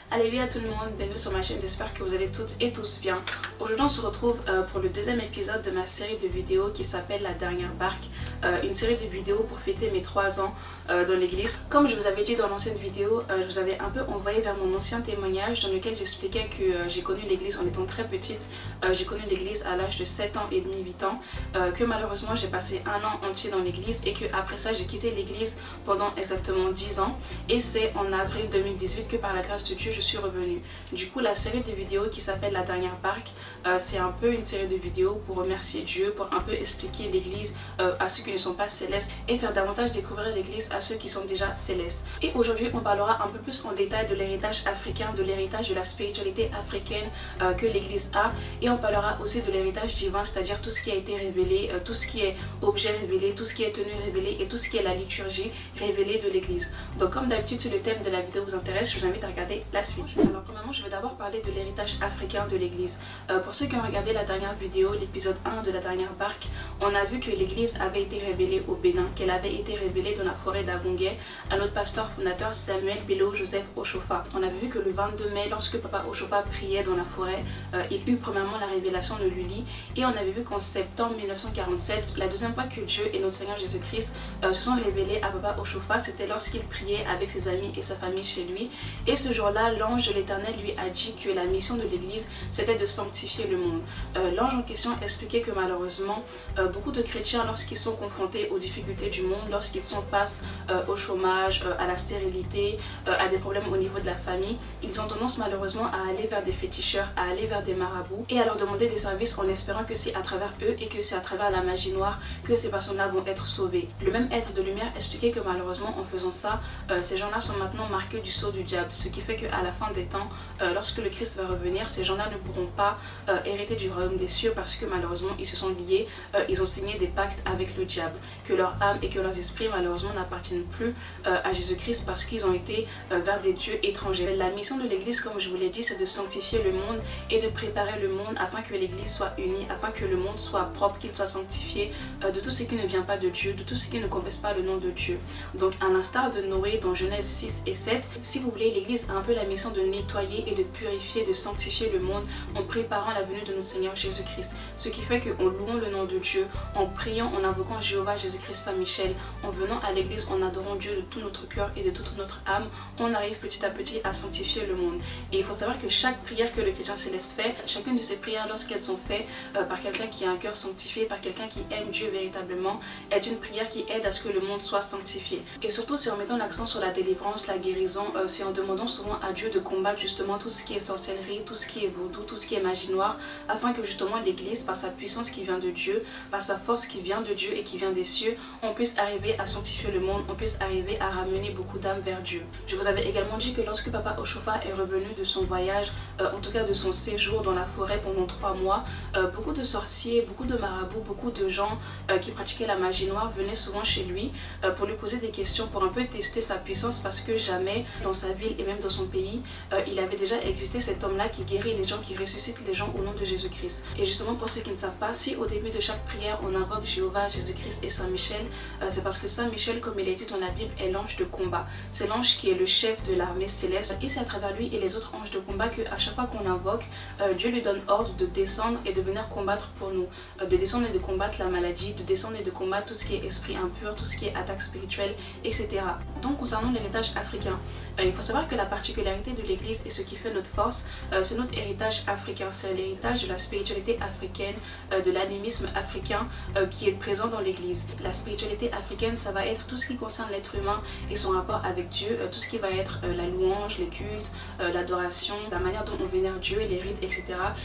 Alléluia tout le monde, bienvenue sur ma chaîne, j'espère que vous allez toutes et tous bien. Aujourd'hui on se retrouve pour le deuxième épisode de ma série de vidéos qui s'appelle La Dernière Barque. Une série de vidéos pour fêter mes 3 ans dans l'église. Comme je vous avais dit dans l'ancienne vidéo, je vous avais un peu envoyé vers mon ancien témoignage dans lequel j'expliquais que j'ai connu l'église en étant très petite. J'ai connu l'église à l'âge de 7 ans et demi, 8 ans. Que malheureusement j'ai passé un an entier dans l'église et que après ça j'ai quitté l'église pendant exactement 10 ans. Et c'est en avril 2018 que par la grâce de Dieu je suis revenue. Du coup la série de vidéos qui s'appelle La Dernière Barque, c'est un peu une série de vidéos pour remercier Dieu, pour un peu expliquer l'église à ceux qui ne sont pas célestes et faire davantage découvrir l'église à ceux qui sont déjà célestes. Et aujourd'hui on parlera un peu plus en détail de l'héritage africain, de l'héritage de la spiritualité africaine que l'église a, et on parlera aussi de l'héritage divin, c'est-à-dire tout ce qui a été révélé, tout ce qui est objet révélé, tout ce qui est tenue révélée et tout ce qui est la liturgie révélée de l'église. Donc comme d'habitude si le thème de la vidéo vous intéresse, je vous invite à regarder la suite. Alors premièrement je vais d'abord parler de l'héritage africain de l'église. Pour ceux qui ont regardé la dernière vidéo, l'épisode 1 de La Dernière Barque, on a vu que l'église avait été révélée au Bénin, qu'elle avait été révélée dans la forêt d'Agonguet à notre pasteur fondateur Samuel Bello Joseph Oshofa. On avait vu que le 22 mai, lorsque Papa Oshofa priait dans la forêt, il eut premièrement la révélation de Lully, et on avait vu qu'en septembre 1947, la deuxième fois que Dieu et notre Seigneur Jésus-Christ se sont révélés à Papa Oshofa, c'était lorsqu'il priait avec ses amis et sa famille chez lui. Et ce jour-là, l'ange de l'Éternel lui a dit que la mission de l'église, c'était de sanctifier le monde. L'ange en question expliquait que malheureusement, beaucoup de chrétiens, lorsqu'ils sont confrontés aux difficultés du monde, lorsqu'ils sont face au chômage, à la stérilité, à des problèmes au niveau de la famille, ils ont tendance malheureusement à aller vers des féticheurs, à aller vers des marabouts et à leur demander des services en espérant que c'est à travers eux et que c'est à travers la magie noire que ces personnes-là vont être sauvées. Le même être de lumière expliquait que malheureusement en faisant ça, ces gens-là sont maintenant marqués du sceau du diable, ce qui fait qu'à la fin des temps, lorsque le Christ va revenir, ces gens-là ne pourront pas hériter du royaume des cieux parce que malheureusement ils se sont liés, ils ont signé des pactes avec le diable, que leur âme et que leurs esprits malheureusement n'appartiennent plus à Jésus-Christ parce qu'ils ont été vers des dieux étrangers. La mission de l'église, comme je vous l'ai dit, c'est de sanctifier le monde et de préparer le monde afin que l'église soit unie, afin que le monde soit propre, qu'il soit sanctifié de tout ce qui ne vient pas de Dieu, de tout ce qui ne confesse pas le nom de Dieu. Donc à l'instar de Noé dans Genèse 6 et 7, si vous voulez, l'église a un peu la mission de nettoyer et de purifier, de sanctifier le monde en préparant la venue de notre Seigneur Jésus-Christ. Ce qui fait qu'en louant le nom de Dieu, en priant, en invoquant Jéhovah, Jésus-Christ, Saint-Michel, en venant à l'église, en adorant Dieu de tout notre cœur et de toute notre âme, on arrive petit à petit à sanctifier le monde. Et il faut savoir que chaque prière que le chrétien céleste fait, chacune de ces prières lorsqu'elles sont faites par quelqu'un qui a un cœur sanctifié, par quelqu'un qui aime Dieu véritablement, est une prière qui aide à ce que le monde soit sanctifié. Et surtout c'est en mettant l'accent sur la délivrance, la guérison, c'est en demandant souvent à Dieu de combattre justement tout ce qui est sorcellerie, tout ce qui est vaudou, tout ce qui est magie noire, afin que justement l'église, par sa puissance qui vient de Dieu, par sa force qui vient de Dieu et qui vient des cieux, on puisse arriver à sanctifier le monde, on puisse arriver à ramener beaucoup d'âmes vers Dieu. Je vous avais également dit que lorsque Papa Oshofa est revenu de son voyage, en tout cas de son séjour dans la forêt pendant 3 mois, beaucoup de sorciers, beaucoup de marabouts, beaucoup de gens qui pratiquaient la magie noire venaient souvent chez lui pour lui poser des questions, pour un peu tester sa puissance, parce que jamais dans sa ville et même dans son pays, il avait déjà existé cet homme-là qui guérit les gens, qui ressuscite les gens au nom de Jésus-Christ. Et justement pour ceux qui ne savent pas, si au début de chaque prière on invoque Jéhovah, Jésus-Christ et Saint-Michel, c'est parce que Saint-Michel, comme il est dit dans la Bible, est l'ange de combat. C'est l'ange qui est le chef de l'armée céleste et c'est à travers lui et les autres anges de combat qu'à chaque fois qu'on invoque, Dieu lui donne ordre de descendre et de venir combattre pour nous, de descendre et de combattre la maladie, de descendre et de combattre tout ce qui est esprit impur, tout ce qui est attaque spirituelle, etc. Donc concernant l'héritage africain, il faut savoir que la particularité de l'église et ce qui fait notre force, c'est notre héritage africain, c'est l'héritage de la spiritualité africaine, de l'animisme africain qui est présent dans l'église. La spiritualité africaine, ça va être tout ce qui concerne l'être humain et son rapport avec Dieu, tout ce qui va être la louange, les cultes, l'adoration, la manière dont on vénère Dieu, les rites, etc.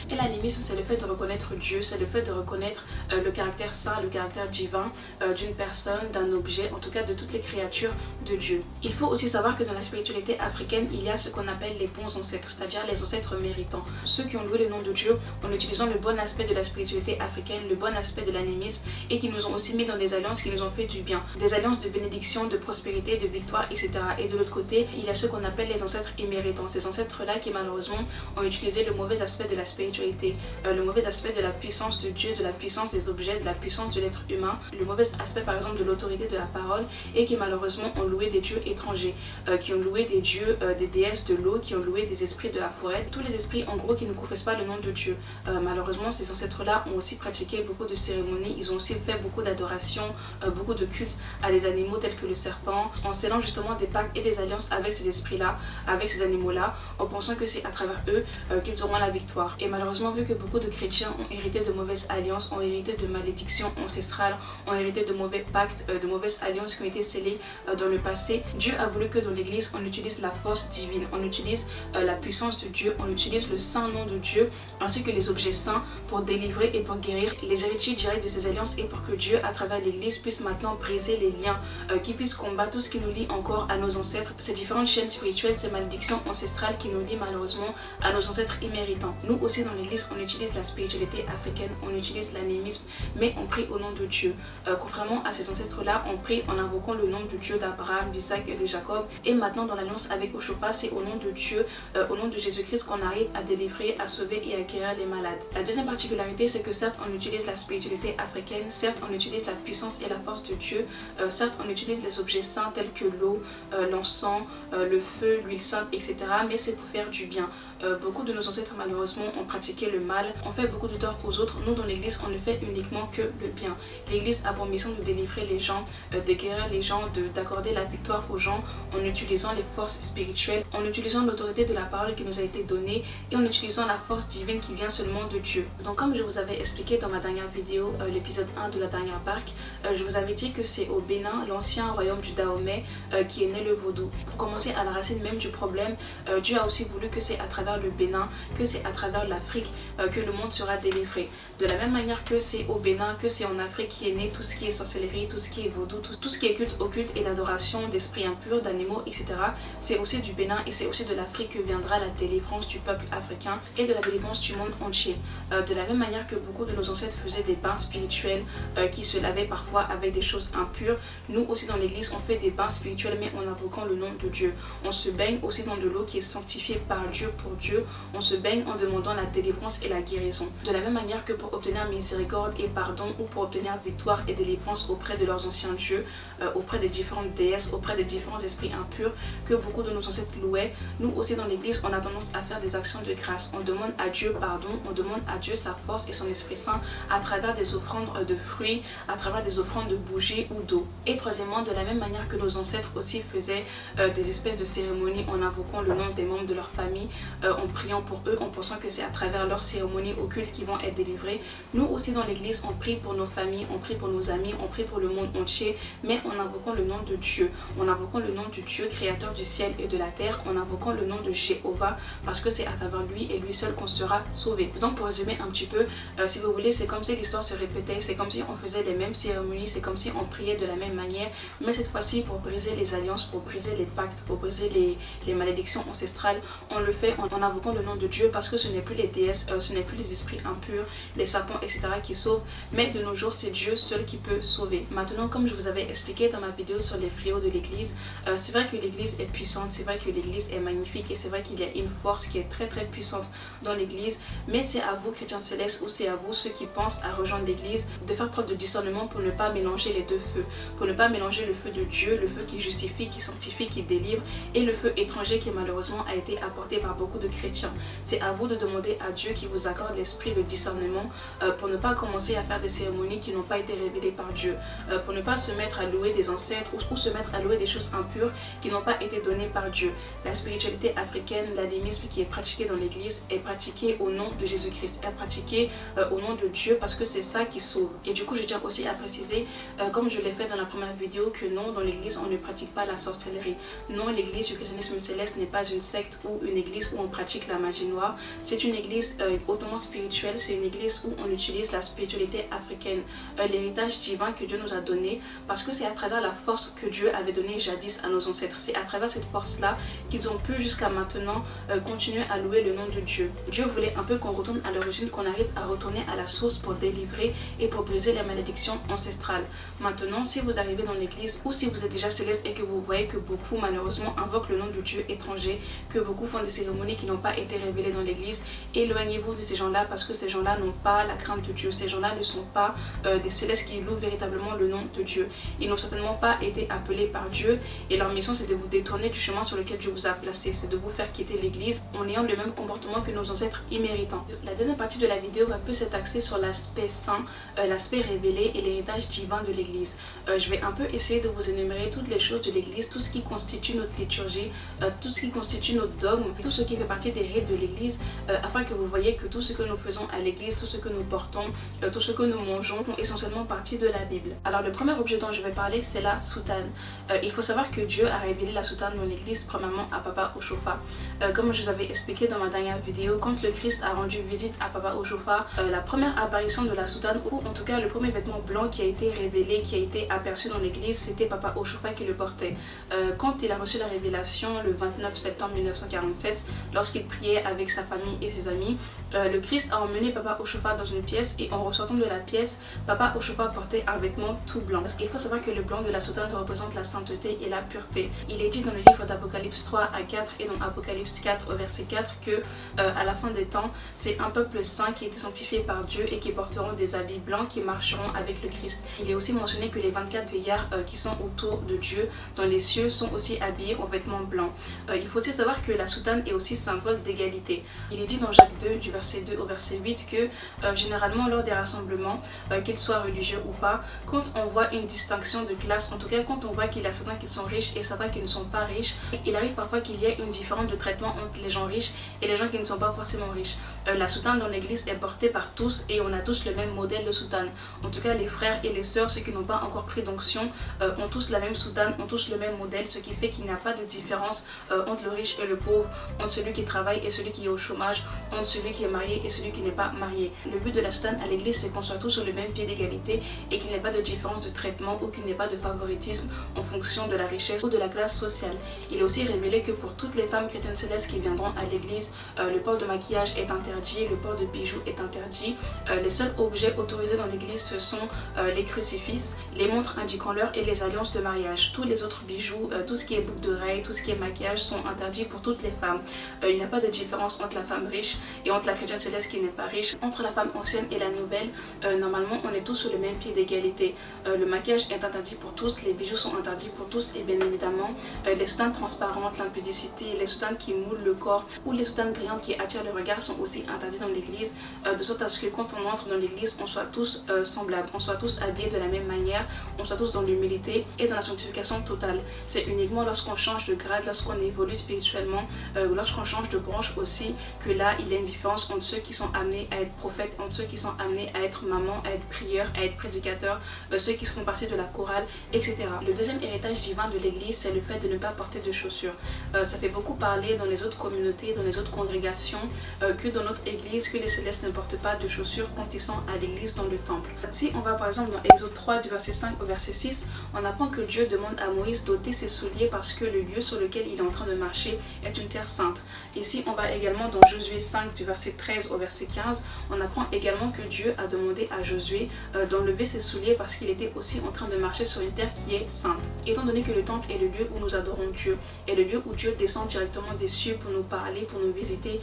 Et l'animisme, c'est le fait de reconnaître Dieu, c'est le fait de reconnaître le caractère saint, le caractère divin d'une personne, d'un objet, en tout cas de toutes les créatures de Dieu. Il faut aussi savoir que dans la spiritualité africaine, il y a ce qu'on appelle les bons ancêtres, c'est-à-dire les ancêtres méritants. Ceux qui ont loué le nom de Dieu en utilisant le bon aspect de la spiritualité africaine, le bon aspect de l'animisme et qui nous ont aussi mis mis dans des alliances qui nous ont fait du bien, des alliances de bénédiction, de prospérité, de victoire, etc. Et de l'autre côté, il y a ceux qu'on appelle les ancêtres imméritants, ces ancêtres-là qui malheureusement ont utilisé le mauvais aspect de la spiritualité, le mauvais aspect de la puissance de Dieu, de la puissance des objets, de la puissance de l'être humain, le mauvais aspect par exemple de l'autorité de la parole, et qui malheureusement ont loué des dieux étrangers, qui ont loué des dieux, des déesses de l'eau, qui ont loué des esprits de la forêt, tous les esprits en gros qui ne confessent pas le nom de Dieu. Malheureusement, ces ancêtres-là ont aussi pratiqué beaucoup de cérémonies, ils ont aussi fait beaucoup d'adoration, beaucoup de cultes à des animaux tels que le serpent, en scellant justement des pactes et des alliances avec ces esprits-là, avec ces animaux-là, en pensant que c'est à travers eux qu'ils auront la victoire. Et malheureusement, vu que beaucoup de chrétiens ont hérité de mauvaises alliances, ont hérité de malédictions ancestrales, ont hérité de mauvais pactes, de mauvaises alliances qui ont été scellées dans le passé, Dieu a voulu que dans l'église on utilise la force divine, on utilise la puissance de Dieu, on utilise le saint nom de Dieu ainsi que les objets saints pour délivrer et pour guérir les héritiers directs de ces alliances, et pour que Dieu à travers l'église puisse maintenant briser les liens, qui puisse combattre tout ce qui nous lie encore à nos ancêtres, ces différentes chaînes spirituelles, ces malédictions ancestrales qui nous lient malheureusement à nos ancêtres imméritants. Nous aussi dans l'église on utilise la spiritualité africaine, on utilise l'animisme, mais on prie au nom de Dieu. Contrairement à ces ancêtres-là, on prie en invoquant le nom de Dieu d'Abraham, d'Isaac et de Jacob. Et maintenant dans l'alliance avec Oshopa, c'est au nom de Dieu, au nom de Jésus-Christ qu'on arrive à délivrer, à sauver et à guérir les malades. La deuxième particularité, c'est que certes on utilise la spiritualité africaine, certes on utilise la puissance et la force de Dieu, certes on utilise les objets saints tels que l'eau, l'encens, le feu, l'huile sainte, etc. Mais c'est pour faire du bien. Beaucoup de nos ancêtres malheureusement ont pratiqué le mal, ont fait beaucoup de tort aux autres. Nous dans l'église on ne fait uniquement que le bien. L'église a pour mission de délivrer les gens, de guérir les gens, d'accorder la victoire aux gens en utilisant les forces spirituelles, en utilisant l'autorité de la parole qui nous a été donnée et en utilisant la force divine qui vient seulement de Dieu. Donc comme je vous avais expliqué dans ma dernière vidéo, l'épisode 1 de la dernière barque, je vous avais dit que c'est au Bénin, l'ancien royaume du Dahomey, qui est né le vaudou. Pour commencer à la racine même du problème, Dieu a aussi voulu que c'est à travers le Bénin, que c'est à travers l'Afrique que le monde sera délivré. De la même manière que c'est au Bénin, que c'est en Afrique qui est né tout ce qui est sorcellerie, tout ce qui est vaudou, tout ce qui est culte occulte et d'adoration d'esprits impurs, d'animaux, etc. C'est aussi du Bénin et c'est aussi de l'Afrique que viendra la délivrance du peuple africain et de la délivrance du monde entier. De la même manière que beaucoup de nos ancêtres faisaient des bains spirituels, qui se lavaient parfois avec des choses impures, nous aussi dans l'église on fait des bains spirituels mais en invoquant le nom de Dieu. On se baigne aussi dans de l'eau qui est sanctifiée par Dieu pour Dieu. On se baigne en demandant la délivrance et la guérison. De la même manière que pour obtenir miséricorde et pardon, ou pour obtenir victoire et délivrance auprès de leurs anciens dieux, auprès des différentes déesses, auprès des différents esprits impurs que beaucoup de nos ancêtres louaient, nous aussi dans l'église on a tendance à faire des actions de grâce. On demande à Dieu pardon, on demande à Dieu sa force et son Esprit Saint à travers des offrandes de fruits, à travers des offrandes de bougies ou d'eau. Et troisièmement, de la même manière que nos ancêtres aussi faisaient des espèces de cérémonies en invoquant le nom des membres de leur famille, en priant pour eux, en pensant que c'est à travers leurs cérémonies occultes qu'ils vont être délivrés. Nous aussi dans l'église on prie pour nos familles, on prie pour nos amis, on prie pour le monde entier, mais en invoquant le nom de Dieu, en invoquant le nom du Dieu créateur du ciel et de la terre, en invoquant le nom de Jéhovah, parce que c'est à travers lui et lui seul qu'on sera sauvé. Donc pour résumer un petit peu, si vous voulez, c'est comme si l'histoire se répétait, c'est comme si on faisait les mêmes cérémonies, c'est comme si on priait de la même manière, mais cette fois-ci pour briser les alliances, pour briser les pactes, pour briser les malédictions ancestrales, on le fait en invoquant le nom de Dieu, parce que ce n'est plus les déesses, ce n'est plus les esprits impurs, les serpents, etc. qui sauvent, mais de nos jours c'est Dieu seul qui peut sauver. Maintenant, comme je vous avais expliqué dans ma vidéo sur les fléaux de l'église, c'est vrai que l'église est puissante, c'est vrai que l'église est magnifique et c'est vrai qu'il y a une force qui est très puissante dans l'église, mais c'est à vous chrétiens célestes, ou c'est à vous ceux qui pensent à rejoindre l'église, de faire preuve de discernement pour ne pas mélanger les deux feux, pour ne pas mélanger le feu de Dieu, le feu qui justifie, qui sanctifie, qui délivre, et le feu étranger qui malheureusement a été apporté par beaucoup de chrétiens. C'est à vous de demander à Dieu qui vous accorde l'esprit de discernement pour ne pas commencer à faire des cérémonies qui n'ont pas été révélées par Dieu, pour ne pas se mettre à louer des ancêtres ou se mettre à louer des choses impures qui n'ont pas été données par Dieu. La spiritualité africaine, l'animisme qui est pratiqué dans l'église est pratiqué au nom de Jésus-Christ, est pratiqué au nom de Dieu, parce que c'est ça qui sauve. Et du coup je tiens aussi à préciser, comme je l'ai fait dans la première vidéo, que non, dans l'église on ne pratique pas la sorcellerie. Non, l'église du christianisme céleste n'est pas une secte ou une église où on pratique la magie noire. C'est une église hautement spirituelle, c'est une église où on utilise la spiritualité africaine, l'héritage divin que Dieu nous a donné, parce que c'est à travers la force que Dieu avait donnée jadis à nos ancêtres. C'est à travers cette force-là qu'ils ont pu jusqu'à maintenant continuer à louer le nom de Dieu. Dieu voulait un peu qu'on retourne à l'origine, qu'on arrive à retourner à la source pour délivrer et pour briser les malédictions bénédictions ancestrales. Maintenant, si vous arrivez dans l'église ou si vous êtes déjà céleste et que vous voyez que beaucoup malheureusement invoquent le nom de Dieu étranger, que beaucoup font des cérémonies qui n'ont pas été révélées dans l'église, éloignez-vous de ces gens-là parce que ces gens-là n'ont pas la crainte de Dieu. Ces gens-là ne sont pas des célestes qui louent véritablement le nom de Dieu. Ils n'ont certainement pas été appelés par Dieu et leur mission c'est de vous détourner du chemin sur lequel Dieu vous a placé, c'est de vous faire quitter l'église en ayant le même comportement que nos ancêtres imméritants. La deuxième partie de la vidéo va plus être axée sur l'aspect saint, l'aspect révélé et l'héritage divin de l'église. Je vais un peu essayer de vous énumérer toutes les choses de l'église, tout ce qui constitue notre liturgie, tout ce qui constitue notre dogme, tout ce qui fait partie des rites de l'église, afin que vous voyez que tout ce que nous faisons à l'église, tout ce que nous portons, tout ce que nous mangeons font essentiellement partie de la Bible. Alors le premier objet dont je vais parler c'est la soutane. Il faut savoir que Dieu a révélé la soutane dans l'église premièrement à Papa Oshofa. Comme je vous avais expliqué dans ma dernière vidéo, quand le Christ a rendu visite à Papa Oshofa, la première apparition de la soutane, ou en tout cas le premier vêtement blanc qui a été révélé, qui a été aperçu dans l'église, c'était Papa Oshofa qui le portait. Quand il a reçu la révélation le 29 septembre 1947, lorsqu'il priait avec sa famille et ses amis, le Christ a emmené Papa Oshofa dans une pièce et en ressortant de la pièce, Papa Oshofa portait un vêtement tout blanc. Il faut savoir que le blanc de la soutane représente la sainteté et la pureté. Il est dit dans le livre d'Apocalypse 3 à 4 et dans Apocalypse 4 au verset 4 que à la fin des temps, c'est un peuple saint qui a été sanctifié par Dieu et qui porteront des habits blancs qui marcheront avec le Christ. Il est aussi mentionné que les 24 vieillards qui sont autour de Dieu dans les cieux sont aussi habillés en vêtements blancs. Il faut aussi savoir que la soutane est aussi symbole d'égalité. Il est dit dans Jacques 2 du verset 2 au verset 8 que généralement lors des rassemblements, qu'ils soient religieux ou pas, quand on voit une distinction de classe, en tout cas quand on voit qu'il y a certains qui sont riches et certains qui ne sont pas riches, il arrive parfois qu'il y ait une différence de traitement entre les gens riches et les gens qui ne sont pas forcément riches. La soutane dans l'église est portée par tous et on a tous le même modèle de soutane. En tout cas les frères et les sœurs, ceux qui n'ont pas encore pris d'onction, ont tous la même soutane, ont tous le même modèle, ce qui fait qu'il n'y a pas de différence entre le riche et le pauvre, entre celui qui travaille et celui qui est au chômage, entre celui qui est marié et celui qui n'est pas marié. Le but de la soutane à l'église c'est qu'on soit tous sur le même pied d'égalité et qu'il n'y ait pas de différence de traitement ou qu'il n'y ait pas de favoritisme en fonction de la richesse ou de la classe sociale. Il est aussi révélé que pour toutes les femmes chrétiennes célestes qui viendront à l'église, le port de maquillage est interdit, le port de bijoux est interdit. Les seuls objets autorisés dans l'église ce sont les crucifixes, les montres indiquant l'heure et les alliances de mariage. Tous les autres bijoux, tout ce qui est boucle d'oreilles, tout ce qui est maquillage sont interdits pour toutes les femmes. Il n'y a pas de différence entre la femme riche et entre la chrétienne céleste qui n'est pas riche. Entre la femme ancienne et la nouvelle, normalement on est tous sur le même pied d'égalité. Le maquillage est interdit pour tous, les bijoux sont interdits pour tous et bien évidemment les soutanes transparentes, l'impudicité, les soutanes qui moulent le corps ou les soutanes brillantes qui attirent le regard sont aussi interdits dans l'église, de sorte à ce que quand on entre dans l'église on soit tous semblables, on soit tous habillés de la même manière, on soit tous dans l'humilité et dans la sanctification totale. C'est uniquement lorsqu'on change de grade, lorsqu'on évolue spirituellement, ou lorsqu'on change de branche aussi, que là il y a une différence entre ceux qui sont amenés à être prophètes, entre ceux qui sont amenés à être mamans, à être prieurs, à être prédicateurs, ceux qui font partie de la chorale, etc. Le deuxième héritage divin de l'église c'est le fait de ne pas porter de chaussures. Ça fait beaucoup parler dans les autres communautés, dans les autres congrégations, que dans notre église, que les célestes ne portent pas de chaussures quand ils sont à l'église dans le temple. Si on va par exemple dans Exode 3 du verset 5 au verset 6, on apprend que Dieu demande à Moïse d'ôter ses souliers parce que le lieu sur lequel il est en train de marcher est une terre sainte. Et si on va également dans Josué 5 du verset 13 au verset 15, on apprend également que Dieu a demandé à Josué d'enlever ses souliers parce qu'il était aussi en train de marcher sur une terre qui est sainte. Étant donné que le temple est le lieu où nous adorons Dieu, est le lieu où Dieu descend directement des cieux pour nous parler, pour nous visiter,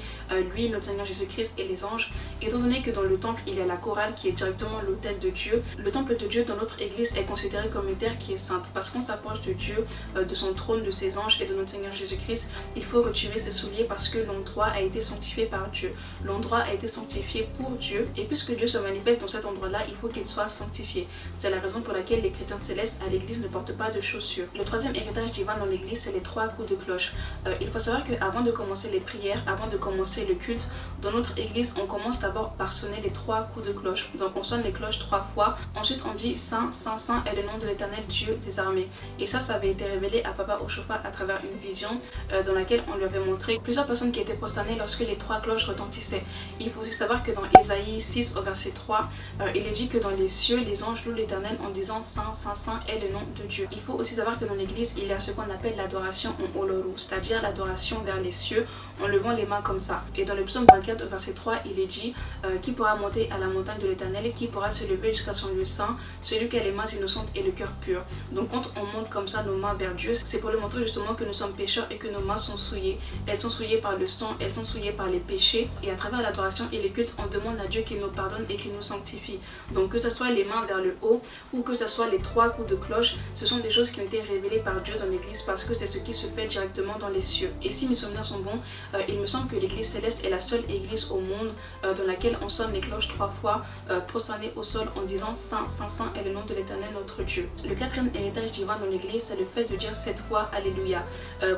lui, notre Seigneur Jésus-Christ et les anges, étant donné que dans le temple il y a la chorale qui est directement l'autel de Dieu, le temple de Dieu dans notre église est considéré comme une terre qui est sainte. Parce qu'on s'approche de Dieu, de son trône, de ses anges et de notre Seigneur Jésus-Christ, il faut retirer ses souliers parce que l'endroit a été sanctifié par Dieu. L'endroit a été sanctifié pour Dieu et puisque Dieu se manifeste dans cet endroit-là, il faut qu'il soit sanctifié. C'est la raison pour laquelle les chrétiens célestes à l'église ne portent pas de chaussures. Le troisième héritage divin dans l'église, c'est les 3 coups de cloche. Il faut savoir qu'avant de commencer les prières, avant de commencer le culte, dans notre église, on commence d'abord par sonner les 3 coups de cloche. Donc on sonne les cloches 3 fois, ensuite on dit Saint, Saint, Saint est le nom de l'Éternel Dieu des armées. Et ça avait été révélé à Papa Oshofa à travers une vision dans laquelle on lui avait montré plusieurs personnes qui étaient prosternées lorsque les 3 cloches retentissaient. Il faut aussi savoir que dans Ésaïe 6 au verset 3, il est dit que dans les cieux, les anges louent l'Éternel en disant Saint, Saint, Saint est le nom de Dieu. Il faut aussi savoir que dans l'église, il y a ce qu'on appelle l'adoration en Oloru, c'est-à-dire l'adoration vers les cieux en levant les mains comme ça. Et dans le psaume 24 au verset 3, il est dit qui pourra monter à la montagne de l'Éternel et qui pourra se lever jusqu'à jusqu'à son lieu saint, celui qui a les mains innocentes et le cœur pur. Donc quand on monte comme ça nos mains vers Dieu, c'est pour lui montrer justement que nous sommes pécheurs et que nos mains sont souillées. Elles sont souillées par le sang, elles sont souillées par les péchés. Et à travers l'adoration et les cultes, on demande à Dieu qu'il nous pardonne et qu'il nous sanctifie. Donc que ce soit les mains vers le haut ou que ce soit les 3 coups de cloche, ce sont des choses qui ont été révélées par Dieu dans l'église parce que c'est ce qui se fait directement dans les cieux. Et si mes souvenirs sont bons, il me semble que l'église céleste est la seule église au monde dans laquelle on sonne les cloches 3 fois prosternées au sol en disant Saint, Saint, Saint est le nom de l'Éternel notre Dieu. Le 4e héritage divin dans l'église, c'est le fait de dire 7 fois Alléluia.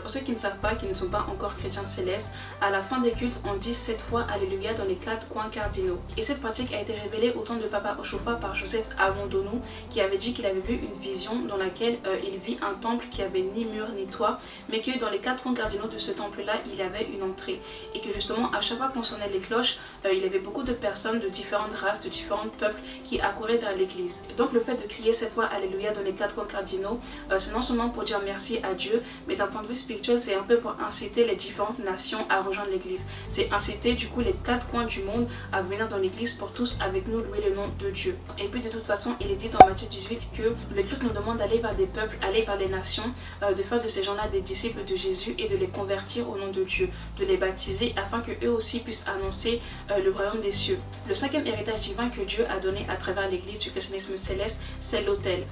Pour ceux qui ne savent pas, qui ne sont pas encore chrétiens célestes, à la fin des cultes, on dit 7 fois Alléluia dans les 4 coins cardinaux. Et cette pratique a été révélée au temps de Papa Oshofa par Joseph Avondonu, qui avait dit qu'il avait vu une vision dans laquelle il vit un temple qui avait ni mur ni toit, mais que dans les 4 coins cardinaux de ce temple-là, il y avait une entrée. Et que justement, à chaque fois qu'on sonnait les cloches, il y avait beaucoup de personnes de différentes races, de différents peuples qui accouraient vers l'église. Donc le fait de crier 7 fois Alléluia dans les 4 coins cardinaux, c'est non seulement pour dire merci à Dieu, mais d'un point de vue spirituel, c'est un peu pour inciter les différentes nations à rejoindre l'église. C'est inciter du coup les 4 coins du monde à venir dans l'église pour tous avec nous louer le nom de Dieu. Et puis de toute façon, il est dit dans Matthieu 18 que le Christ nous demande d'aller vers des peuples, aller vers les nations, de faire de ces gens-là des disciples de Jésus et de les convertir au nom de Dieu, de les baptiser afin que eux aussi puissent annoncer le royaume des cieux. Le 5e héritage divin que Dieu a donné à travers l'église du christianisme céleste, c'est l'autel.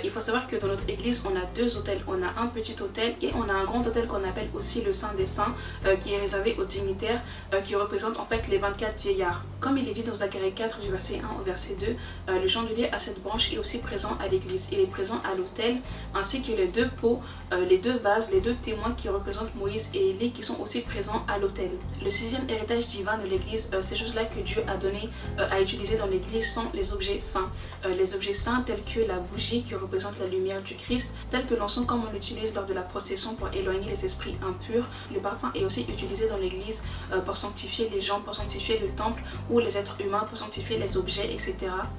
Il faut savoir que dans notre église, on a 2 autels. On a un petit autel et on a un grand autel qu'on appelle aussi le Saint des Saints, qui est réservé aux dignitaires, qui représente en fait les 24 vieillards. Comme il est dit dans Zacharie 4 du verset 1 au verset 2, le chandelier à cette branche est aussi présent à l'église. Il est présent à l'autel, ainsi que les 2 pots, les 2 vases, les 2 témoins qui représentent Moïse et Élie qui sont aussi présents à l'autel. Le 6e héritage divin de l'église, ces choses-là que Dieu a donné à utiliser dans l'église sont les objets saints. Les objets saints tels que la bougie qui représente la lumière du Christ, tels que l'encens comme on l'utilise lors de la procession pour éloigner les esprits impurs. Le parfum est aussi utilisé dans l'église pour sanctifier les gens, pour sanctifier le temple ou les êtres humains, pour sanctifier les objets, etc.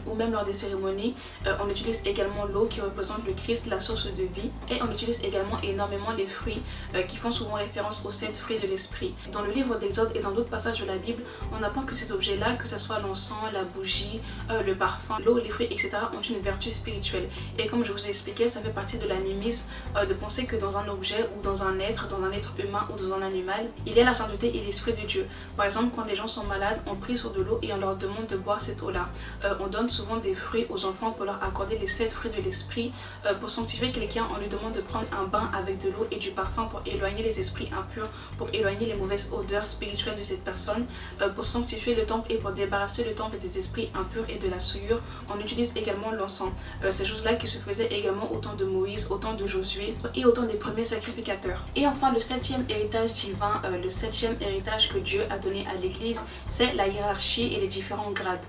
Ou même lors des cérémonies, on utilise également l'eau qui représente le Christ, la source de vie. Et on utilise également énormément les fruits qui font souvent référence aux 7 fruits de l'esprit. Dans le livre d'Exode et dans d'autres passages de la Bible, on apprend que ces objets-là, que ce soit l'encens, la bougie, le parfum, l'eau, les fruits, etc., ont une vertu spirituelle. Et comme je vous ai expliqué, ça fait partie de l'animisme de penser que dans un objet ou dans un être humain ou dans un animal, il y a la sainteté et l'esprit de Dieu. Par exemple, quand les gens sont malades, on prie sur de l'eau et on leur demande de boire cette eau-là. On donne souvent des fruits aux enfants pour leur accorder les 7 fruits de l'esprit. Pour sanctifier quelqu'un, on lui demande de prendre un bain avec de l'eau et du parfum pour éloigner les esprits impurs, pour éloigner les mauvaises odeurs spirituelles de cette personne. Pour sanctifier le temple et pour débarrasser le temple des esprits impurs et de la souillure, on utilise également l'encens. Ces choses-là qui se faisaient également au temps de Moïse, au temps de Josué et au temps des premiers sacrificateurs. Et enfin, le 7e héritage divin, le 7e héritage que Dieu a donné à l'église, c'est la hiérarchie et les différents grades.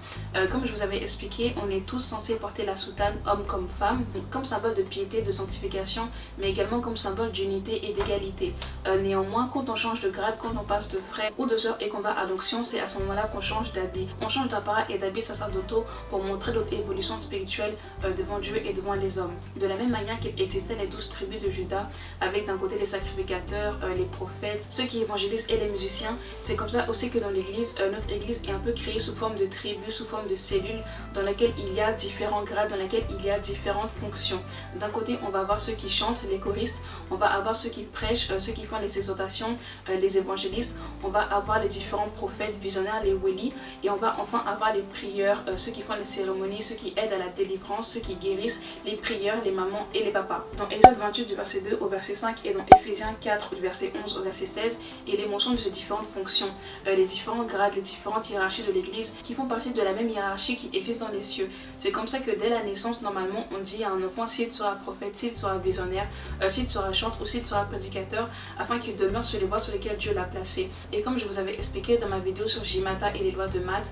Comme je vous avais expliqué, on est tous censés porter la soutane, hommes comme femmes, comme symbole de piété, de sanctification, mais également comme symbole d'unité et d'égalité. Néanmoins, quand on change de grade, quand on passe de frère ou de sœur et qu'on va à l'onction, c'est à ce moment-là qu'on change d'habit. On change d'apparat et d'habit sacerdotaux pour montrer notre évolution spirituelle devant Dieu et devant les hommes. De la même manière qu'il existait les 12 tribus de Juda, avec d'un côté les sacrificateurs, les prophètes, ceux qui évangélisent et les musiciens, c'est comme ça aussi que dans l'église, notre église est un peu créée sous forme de tribus, sous forme de cellules, dans laquelle il y a différents grades, dans laquelle il y a différentes fonctions. D'un côté, on va avoir ceux qui chantent, les choristes, on va avoir ceux qui prêchent, ceux qui font les exhortations, les évangélistes, on va avoir les différents prophètes, visionnaires, les weli, et on va enfin avoir les prieurs, ceux qui font les cérémonies, ceux qui aident à la délivrance, ceux qui guérissent, les prieurs, les mamans et les papas. Dans Exode 28 du verset 2 au verset 5 et dans Éphésiens 4 du verset 11 au verset 16, il est mention de ces différentes fonctions, les différents grades, les différentes hiérarchies de l'église qui font partie de la même hiérarchie qui existe dans les cieux. C'est comme ça que dès la naissance, normalement, on dit à un enfant s'il sera prophète, s'il sera visionnaire, s'il sera chanteur ou s'il sera prédicateur, afin qu'il demeure sur les voies sur lesquelles Dieu l'a placé. Et comme je vous avais expliqué dans ma vidéo sur Jimata et les lois de maths,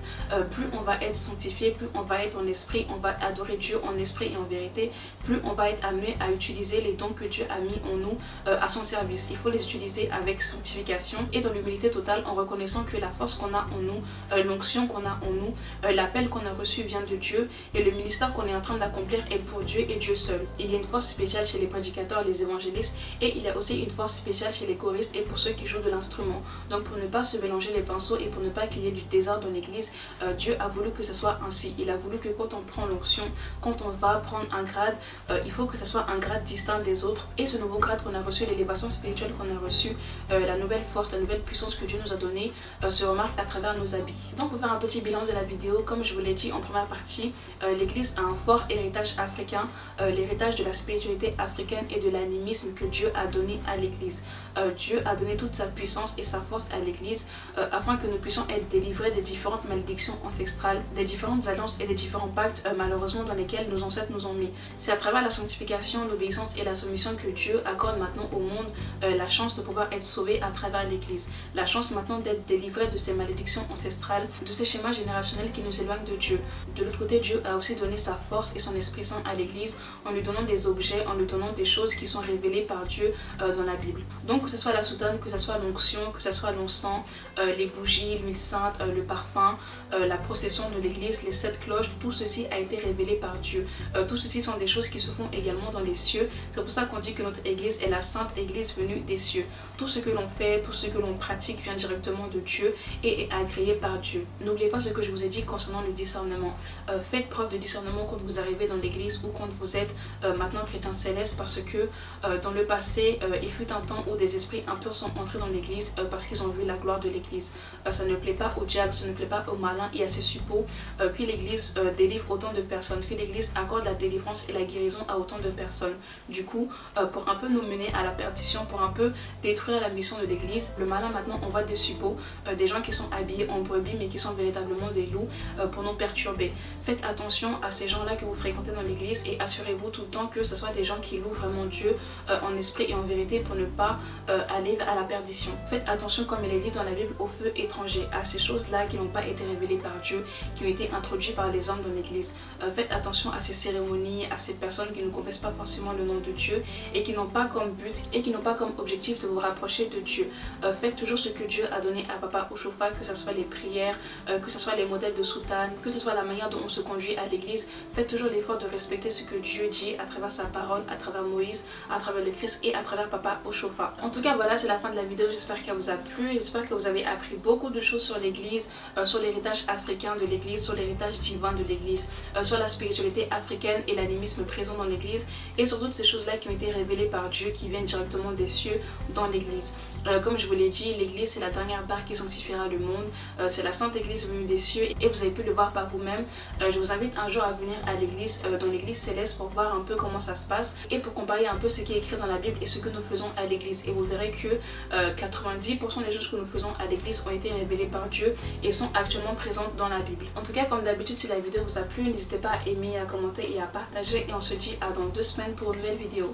plus on va être sanctifié, plus on va être en esprit, on va adorer Dieu en esprit et en vérité, plus on va être amené à utiliser les dons que Dieu a mis en nous à son service. Il faut les utiliser avec sanctification et dans l'humilité totale, en reconnaissant que la force qu'on a en nous, l'onction qu'on a en nous, l'appel qu'on a reçu vient de Dieu et le ministère qu'on est en train d'accomplir est pour Dieu et Dieu seul. Il y a une force spéciale chez les prédicateurs, les évangélistes, et il y a aussi une force spéciale chez les choristes et pour ceux qui jouent de l'instrument. Donc pour ne pas se mélanger les pinceaux et pour ne pas qu'il y ait du désordre dans l'église, Dieu a voulu que ce soit ainsi. Il a voulu que quand on prend l'onction, quand on va prendre un grade, il faut que ce soit un grade distinct des autres. Et ce nouveau grade qu'on a reçu, l'élévation spirituelle qu'on a reçue, la nouvelle force, la nouvelle puissance que Dieu nous a donnée se remarque à travers nos habits. Donc pour faire un petit bilan de la vidéo, comme je vous l'ai dit en première partie, l'église a un fort héritage africain, l'héritage de la spiritualité africaine et de l'animisme que Dieu a donné à l'église. Dieu a donné toute sa puissance et sa force à l'église afin que nous puissions être délivrés des différentes malédictions ancestrales, des différentes alliances et des différents pactes malheureusement dans lesquels nos ancêtres nous ont mis. C'est à travers la sanctification, l'obéissance et la soumission que Dieu accorde maintenant au monde la chance de pouvoir être sauvé à travers l'église, la chance maintenant d'être délivré de ces malédictions ancestrales, de ces schémas générationnels qui nous éloignent de Dieu. De l'autre côté, Dieu a aussi donné sa force et son Esprit Saint à l'église en lui donnant des objets, en lui donnant des choses qui sont révélées par Dieu dans la Bible. Donc que ce soit la soutane, que ce soit l'onction, que ce soit l'encens, les bougies, l'huile sainte, le parfum, la procession de l'église, les 7 cloches, tout ceci a été révélé par Dieu. Tout ceci sont des choses qui se font également dans les cieux. C'est pour ça qu'on dit que notre église est la sainte église venue des cieux. Tout ce que l'on fait, tout ce que l'on pratique vient directement de Dieu et est agréé par Dieu. N'oubliez pas ce que je vous ai dit concernant le discernement. Faites preuve de discernement quand vous arrivez dans l'église ou quand vous êtes maintenant chrétien céleste, parce que dans le passé, il fut un temps où des esprits impurs sont entrés dans l'église parce qu'ils ont vu la gloire de l'église. Ça ne plaît pas au diable, ça ne plaît pas aux malins et à ses suppôts que l'église délivre autant de personnes, que l'église accorde la délivrance et la guérison à autant de personnes. Du coup, pour un peu nous mener à la perdition, pour un peu détruire la mission de l'église, le malin maintenant envoie des suppôts, des gens qui sont habillés en brebis mais qui sont véritablement des loups pour nous perturber. Faites attention à ces gens-là que vous fréquentez dans l'église et assurez-vous tout le temps que ce soit des gens qui louent vraiment Dieu en esprit et en vérité pour ne pas aller à la perdition. Faites attention, comme il est dit dans la Bible, au feu étranger, à ces choses-là qui n'ont pas été révélées par Dieu, qui ont été introduites par les hommes dans l'église. Faites attention à ces cérémonies, à ces personnes qui ne confessent pas forcément le nom de Dieu et qui n'ont pas comme but et qui n'ont pas comme objectif de vous rapprocher de Dieu. Faites toujours ce que Dieu a donné à Papa Oshofa, que ce soit les prières, que ce soit les modèles de soutane, que ce soit la manière dont on se conduit à l'église. Faites toujours l'effort de respecter ce que Dieu dit à travers sa parole, à travers Moïse, à travers le Christ et à travers Papa Oshofa. En tout cas, voilà, c'est la fin de la vidéo. J'espère qu'elle vous a plu. J'espère que vous avez appris beaucoup de choses sur l'église, sur l'héritage africain de l'église, sur l'héritage divin de l'église, sur la spiritualité africaine et l'animisme présent dans l'église et sur toutes ces choses-là qui ont été révélées par Dieu, qui viennent directement des cieux dans l'église. Comme je vous l'ai dit, l'église c'est la dernière barque qui sanctifiera le monde, c'est la sainte église venue des cieux et vous avez pu le voir par vous-même. Je vous invite un jour à venir à l'église, dans l'église céleste, pour voir un peu comment ça se passe et pour comparer un peu ce qui est écrit dans la Bible et ce que nous faisons à l'église. Et vous verrez que 90% des choses que nous faisons à l'église ont été révélées par Dieu et sont actuellement présentes dans la Bible. En tout cas, comme d'habitude, si la vidéo vous a plu, n'hésitez pas à aimer, à commenter et à partager et on se dit à dans 2 semaines pour une nouvelle vidéo.